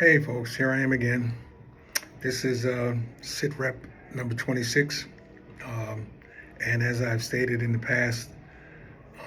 Hey folks, here I am again. This is sit rep number 26. Um, and as I've stated in the past,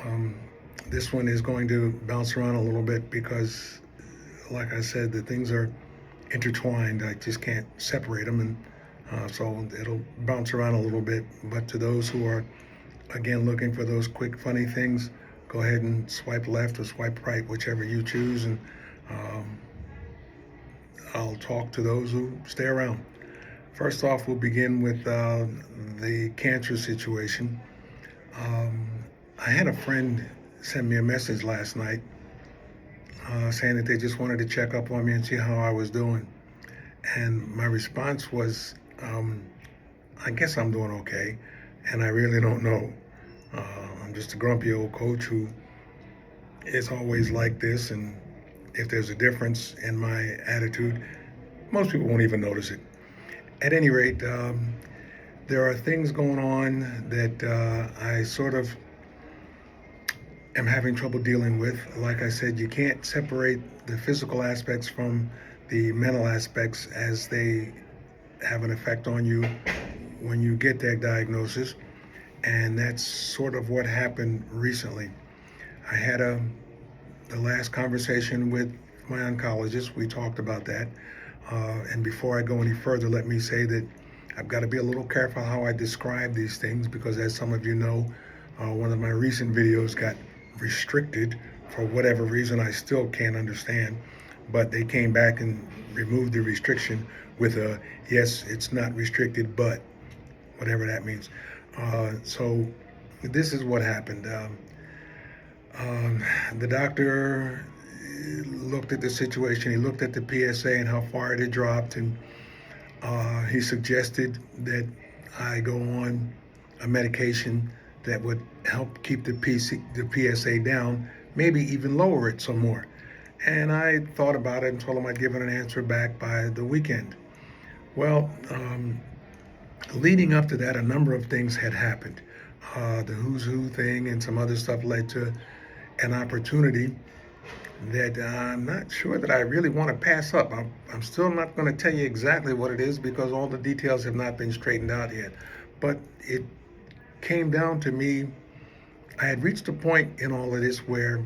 um, this one is going to bounce around a little bit because, like I said, the things are intertwined. I just can't separate them. And so it'll bounce around a little bit. But to those who are, again, looking for those quick, funny things, go ahead and swipe left or swipe right, whichever you choose. And um, I'll talk to those who stay around. First off, we'll begin with the cancer situation. Um, I had a friend send me a message last night saying that they just wanted to check up on me and see how I was doing. And my response was, I guess I'm doing okay, and I really don't know. I'm just a grumpy old coach who is always like this, and if there's a difference in my attitude, most people won't even notice it. At any rate, there are things going on that I sort of am having trouble dealing with. Like I said, you can't separate the physical aspects from the mental aspects as they have an effect on you when you get that diagnosis. And that's sort of what happened recently. I had the last conversation with my oncologist. We talked about that. And before I go any further, let me say that I've got to be a little careful how I describe these things because, as some of you know, one of my recent videos got restricted for whatever reason I still can't understand. But they came back and removed the restriction with a yes, it's not restricted, but whatever that means. So this is what happened. The doctor looked at the situation. He looked at the PSA and how far it had dropped, and he suggested that I go on a medication that would help keep the PSA down, maybe even lower it some more. And I thought about it and told him I'd give an answer back by the weekend. Well, leading up to that, a number of things had happened. The Who's Who thing and some other stuff led to an opportunity that I'm not sure that I really want to pass up. I'm still not going to tell you exactly what it is because all the details have not been straightened out yet. But it came down to me, I had reached a point in all of this where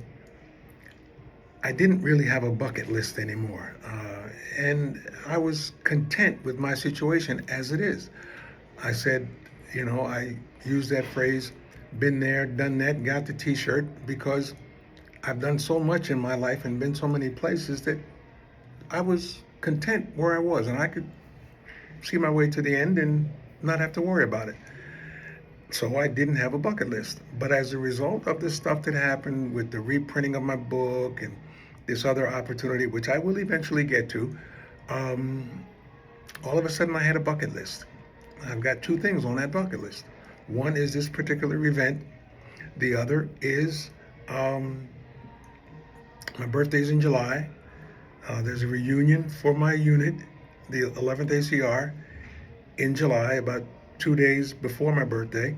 I didn't really have a bucket list anymore. And I was content with my situation as it is. I said, I used that phrase, been there, done that, got the t shirt, because I've done so much in my life and been so many places that I was content where I was and I could see my way to the end and not have to worry about it. So I didn't have a bucket list. But as a result of the stuff that happened with the reprinting of my book and this other opportunity, which I will eventually get to, um, all of a sudden I had a bucket list. I've got two things on that bucket list. One is this particular event. The other is my birthday's in July. There's a reunion for my unit, the 11th ACR, in July, about 2 days before my birthday.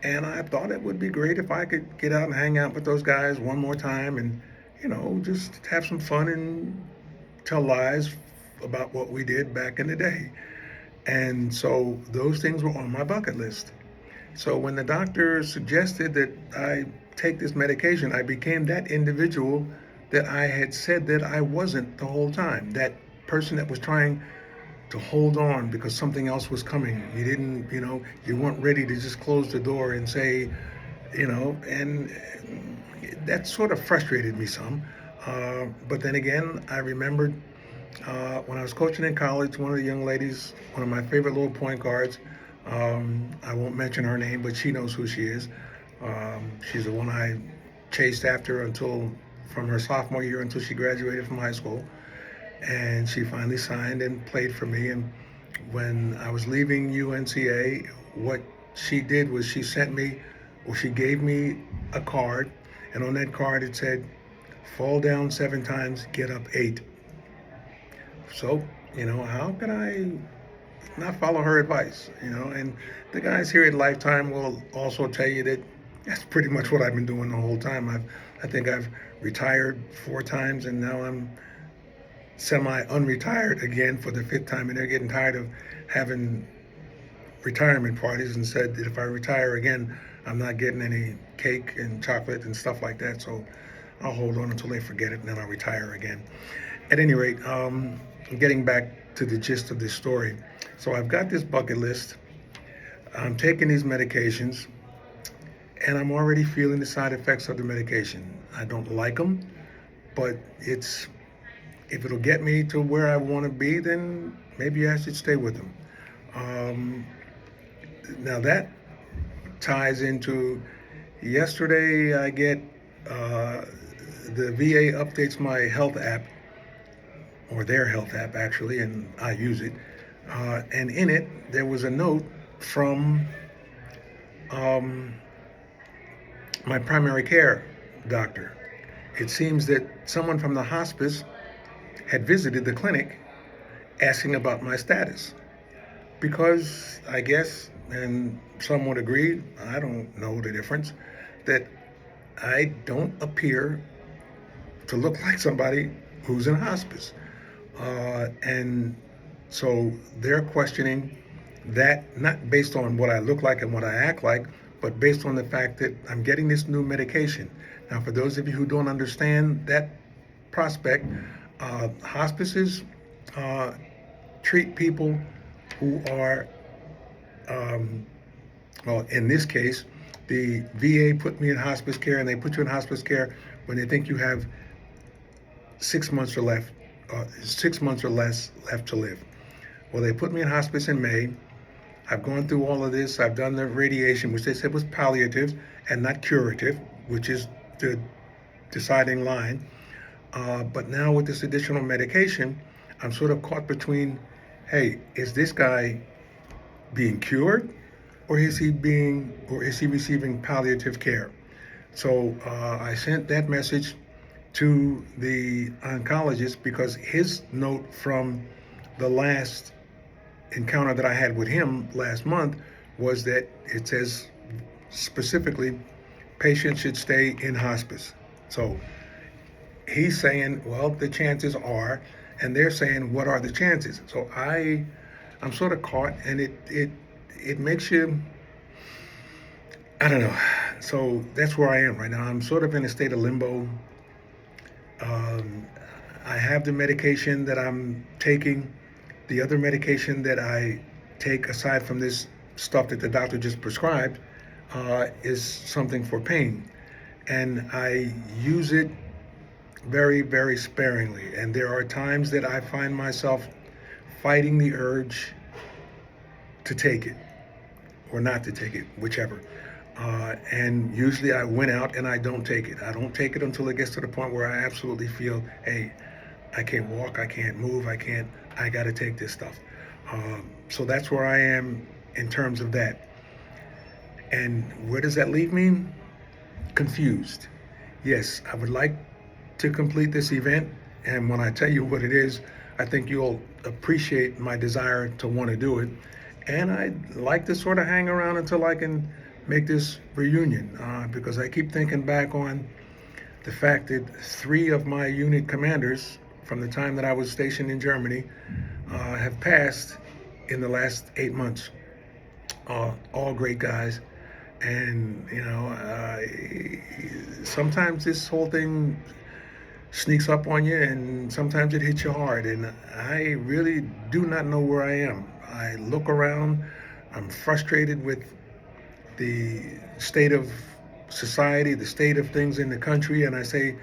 And I thought it would be great if I could get out and hang out with those guys one more time and, just have some fun and tell lies about what we did back in the day. And so those things were on my bucket list. So when the doctor suggested that I take this medication, I became that individual that I had said that I wasn't the whole time. That person that was trying to hold on because something else was coming. You didn't, you weren't ready to just close the door and say, and that sort of frustrated me some. But then again, I remembered when I was coaching in college, one of the young ladies, one of my favorite little point guards, I won't mention her name, but she knows who she is. She's the one I chased after from her sophomore year until she graduated from high school. And she finally signed and played for me. And when I was leaving UNCA, what she did was she gave me a card. And on that card it said, fall down 7 times, get up 8. So, how can I not follow her advice? And the guys here at Lifetime will also tell you that that's pretty much what I've been doing the whole time. I think I've retired 4 times and now I'm semi-unretired again for the fifth time, and they're getting tired of having retirement parties and said that if I retire again, I'm not getting any cake and chocolate and stuff like that. So I'll hold on until they forget it, and then I'll retire again. At any rate, getting back to the gist of this story. So I've got this bucket list. I'm taking these medications, and I'm already feeling the side effects of the medication. I don't like them, but if it'll get me to where I want to be, then maybe I should stay with them. Um, Now that ties into yesterday. I get the VA updates my health app, or their health app actually, and I use it. And in it, there was a note from um, my primary care doctor. It seems that someone from the hospice had visited the clinic asking about my status. Because I guess, and some would agree, I don't know the difference, that I don't appear to look like somebody who's in hospice. And so they're questioning that, not based on what I look like and what I act like, but based on the fact that I'm getting this new medication. Now, for those of you who don't understand that prospect, hospices uh, treat people who are, well, in this case, the VA put me in hospice care, and they put you in hospice care when they think you have 6 months or 6 months or less left to live. Well, they put me in hospice in May. I've gone through all of this. I've done the radiation, which they said was palliative and not curative, which is the deciding line. But now with this additional medication, I'm sort of caught between, hey, is this guy being cured, or is he receiving palliative care? So I sent that message to the oncologist, because his note from the last encounter that I had with him last month was that it says specifically patients should stay in hospice. So he's saying, well, the chances are, and they're saying, what are the chances? So I'm sort of caught, and it makes you, I don't know. So that's where I am right now. I'm sort of in a state of limbo. Um, I have the medication that I'm taking. The other medication that I take, aside from this stuff that the doctor just prescribed, is something for pain. And I use it very, very sparingly. And there are times that I find myself fighting the urge to take it or not to take it, whichever. And usually I win out and I don't take it. I don't take it until it gets to the point where I absolutely feel, hey, I can't walk, I can't move, I got to take this stuff. So that's where I am in terms of that. And where does that leave me? Confused. Yes, I would like to complete this event. And when I tell you what it is, I think you'll appreciate my desire to want to do it. And I'd like to sort of hang around until I can make this reunion, because I keep thinking back on the fact that 3 of my unit commanders from the time that I was stationed in Germany have passed in the last 8 months. All great guys. And, sometimes this whole thing sneaks up on you, and sometimes it hits you hard. And I really do not know where I am. I look around, I'm frustrated with the state of society, the state of things in the country, and I say,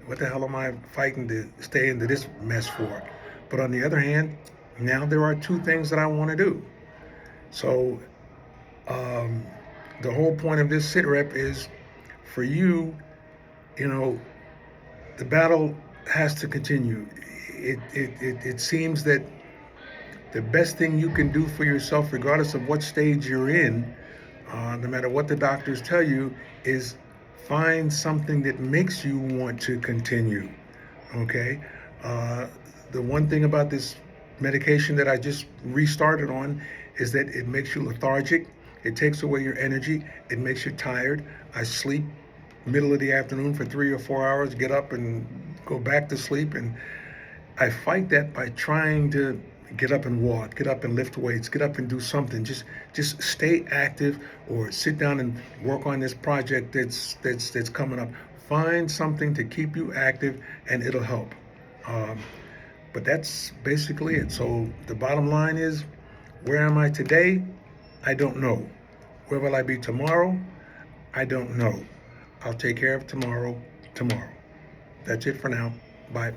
what the hell am I fighting to stay into this mess for? But on the other hand, now there are 2 things that I want to do. So the whole point of this sit rep is for you, the battle has to continue. It seems that the best thing you can do for yourself, regardless of what stage you're in, no matter what the doctors tell you, is find something that makes you want to continue. Okay? The one thing about this medication that I just restarted on is that it makes you lethargic. It takes away your energy. It makes you tired. I sleep middle of the afternoon for 3 or 4 hours, get up and go back to sleep, and I fight that by trying to get up and walk, get up and lift weights, get up and do something. Just stay active, or sit down and work on this project that's coming up. Find something to keep you active, and it'll help. Um, but that's basically it. So the bottom line is, where am I today? I don't know. Where will I be tomorrow? I don't know. I'll take care of tomorrow tomorrow. That's it for now. Bye.